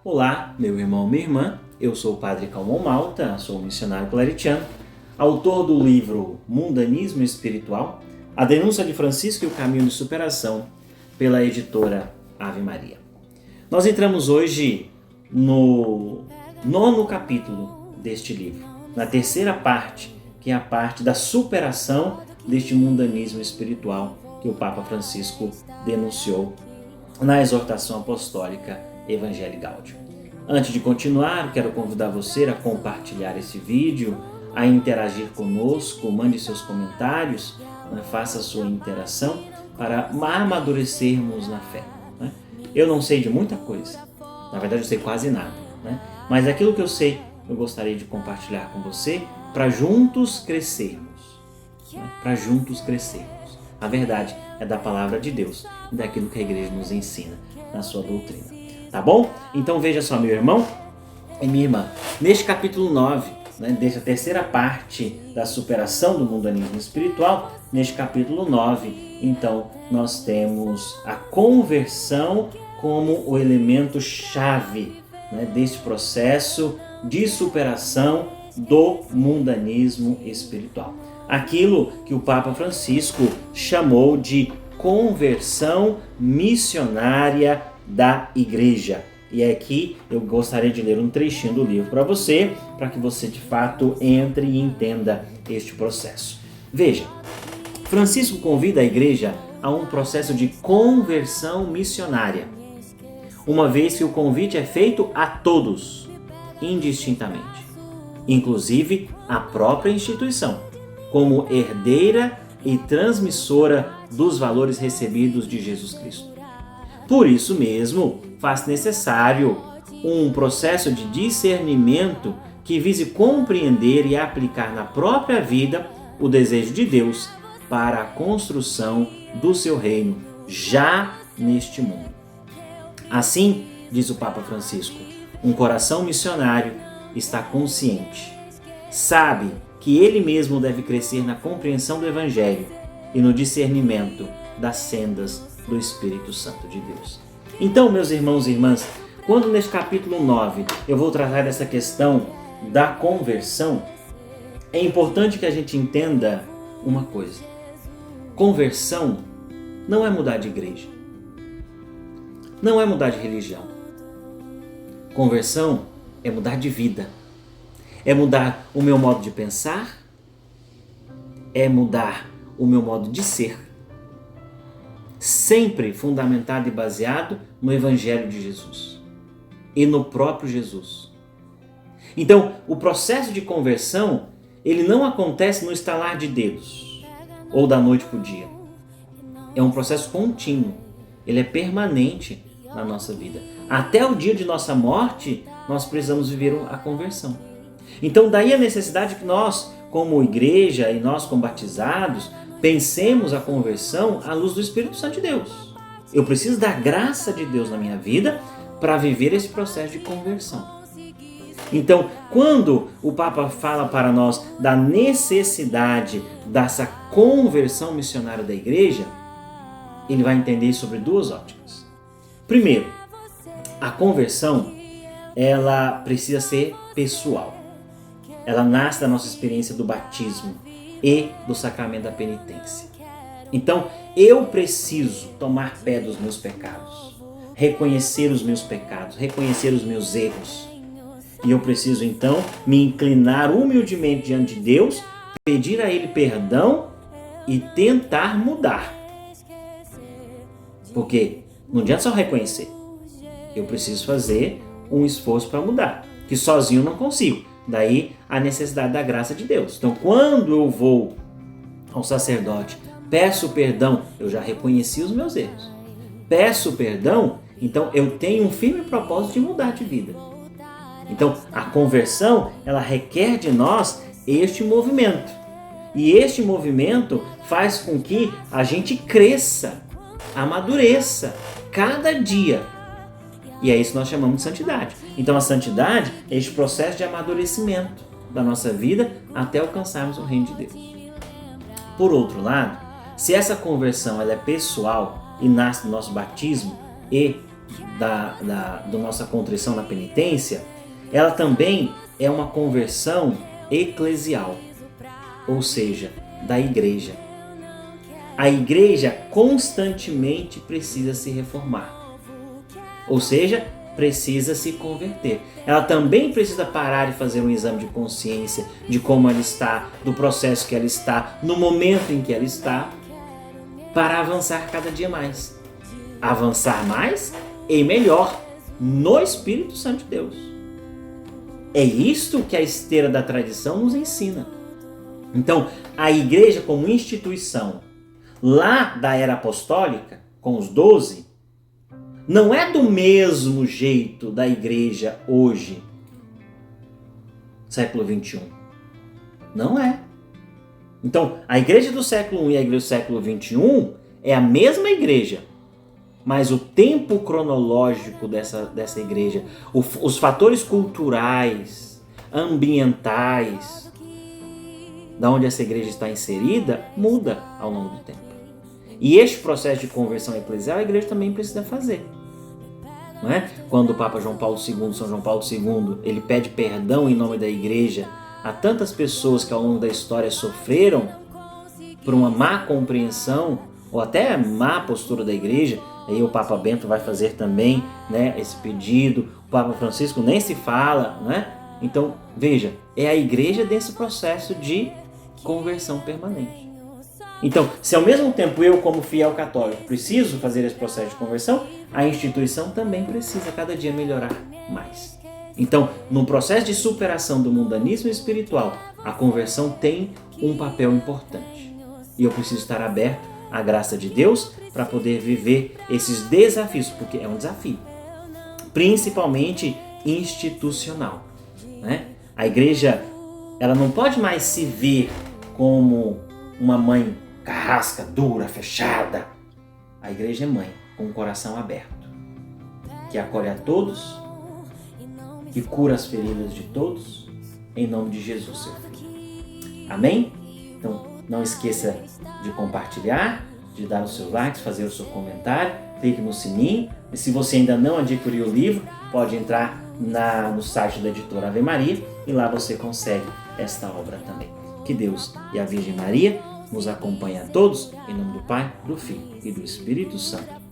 Olá, meu irmão, minha irmã, eu sou o Padre Calmon Malta, sou missionário claretiano, autor do livro Mundanismo Espiritual, a denúncia de Francisco e o caminho de superação, pela editora Ave Maria. Nós entramos hoje no 9º capítulo deste livro, na terceira parte, que é a parte da superação deste mundanismo espiritual que o Papa Francisco denunciou na exortação apostólica Evangelii Gaudium. Antes de continuar, quero convidar você a compartilhar esse vídeo, a interagir conosco, mande seus comentários, faça a sua interação para amadurecermos na fé. Eu não sei de muita coisa, na verdade eu sei quase nada, mas aquilo que eu sei eu gostaria de compartilhar com você para juntos crescermos. Para juntos crescermos. A verdade é da palavra de Deus e daquilo que a igreja nos ensina na sua doutrina. Tá bom? Então veja só, meu irmão e minha irmã, neste capítulo 9, desta terceira parte da superação do mundanismo espiritual, neste capítulo 9, então nós temos a conversão como o elemento chave deste processo de superação do mundanismo espiritual. Aquilo que o Papa Francisco chamou de conversão missionária da Igreja. E aqui eu gostaria de ler um trechinho do livro para você, para que você de fato entre e entenda este processo. Veja, Francisco convida a Igreja a um processo de conversão missionária, uma vez que o convite é feito a todos, indistintamente, inclusive a própria instituição, como herdeira e transmissora dos valores recebidos de Jesus Cristo. Por isso mesmo, faz necessário um processo de discernimento que vise compreender e aplicar na própria vida o desejo de Deus para a construção do seu reino, já neste mundo. Assim, diz o Papa Francisco, um coração missionário está consciente, sabe que ele mesmo deve crescer na compreensão do Evangelho e no discernimento das sendas do Espírito Santo de Deus. Então, meus irmãos e irmãs, quando neste capítulo 9 eu vou tratar dessa questão da conversão, é importante que a gente entenda uma coisa. Conversão não é mudar de igreja, não é mudar de religião. Conversão é mudar de vida, é mudar o meu modo de pensar, é mudar o meu modo de ser, sempre fundamentado e baseado no Evangelho de Jesus e no próprio Jesus. Então, o processo de conversão, ele não acontece no estalar de dedos ou da noite para o dia. É um processo contínuo, ele é permanente na nossa vida. Até o dia de nossa morte, nós precisamos viver a conversão. Então, daí a necessidade que nós, como igreja e nós como batizados, pensemos a conversão à luz do Espírito Santo de Deus. Eu preciso da graça de Deus na minha vida para viver esse processo de conversão. Então, quando o Papa fala para nós da necessidade dessa conversão missionária da igreja, ele vai entender sobre duas óticas. Primeiro, a conversão, ela precisa ser pessoal. Ela nasce da nossa experiência do batismo e do sacramento da penitência. Então, eu preciso tomar pé dos meus pecados, reconhecer os meus pecados, reconhecer os meus erros. E eu preciso, então, me inclinar humildemente diante de Deus, pedir a Ele perdão e tentar mudar. Porque não adianta só reconhecer. Eu preciso fazer um esforço para mudar, que sozinho eu não consigo. Daí a necessidade da graça de Deus. Então, quando eu vou ao sacerdote, peço perdão, eu já reconheci os meus erros. Peço perdão, então eu tenho um firme propósito de mudar de vida. Então, a conversão, ela requer de nós este movimento. E este movimento faz com que a gente cresça, amadureça, cada dia. E é isso que nós chamamos de santidade. Então a santidade é este processo de amadurecimento da nossa vida até alcançarmos o reino de Deus. Por outro lado, se essa conversão ela é pessoal e nasce do nosso batismo e da nossa contrição na penitência, ela também é uma conversão eclesial, ou seja, da igreja. A igreja constantemente precisa se reformar, ou seja, precisa se converter. Ela também precisa parar e fazer um exame de consciência de como ela está, do processo que ela está, no momento em que ela está, para avançar cada dia mais. Avançar mais e melhor no Espírito Santo de Deus. É isto que a esteira da tradição nos ensina. Então, a igreja como instituição, lá da era apostólica, com os 12, não é do mesmo jeito da igreja hoje, século XXI. Não é. Então, a igreja do século I e a igreja do século XXI é a mesma igreja, mas o tempo cronológico dessa igreja, os fatores culturais, ambientais, da onde essa igreja está inserida, muda ao longo do tempo. E este processo de conversão eclesial a igreja também precisa fazer. Não é? Quando o Papa João Paulo II, São João Paulo II, ele pede perdão em nome da igreja a tantas pessoas que ao longo da história sofreram por uma má compreensão ou até má postura da igreja, aí o Papa Bento vai fazer também, né, esse pedido, o Papa Francisco nem se fala, né? Então, veja, é a igreja desse processo de conversão permanente. Então, se ao mesmo tempo eu, como fiel católico, preciso fazer esse processo de conversão, a instituição também precisa cada dia melhorar mais. Então, no processo de superação do mundanismo espiritual, a conversão tem um papel importante. E eu preciso estar aberto à graça de Deus para poder viver esses desafios, porque é um desafio, principalmente institucional, né? A igreja, ela não pode mais se ver como uma mãe carrasca, dura, fechada. A igreja é mãe, com o coração aberto, que acolhe a todos, que cura as feridas de todos, em nome de Jesus, seu Filho. Amém? Então, não esqueça de compartilhar, de dar o seu like, fazer o seu comentário, clique no sininho. E se você ainda não adquiriu o livro, pode entrar no site da editora Ave Maria e lá você consegue esta obra também. Que Deus e a Virgem Maria nos acompanhem a todos, em nome do Pai, do Filho e do Espírito Santo.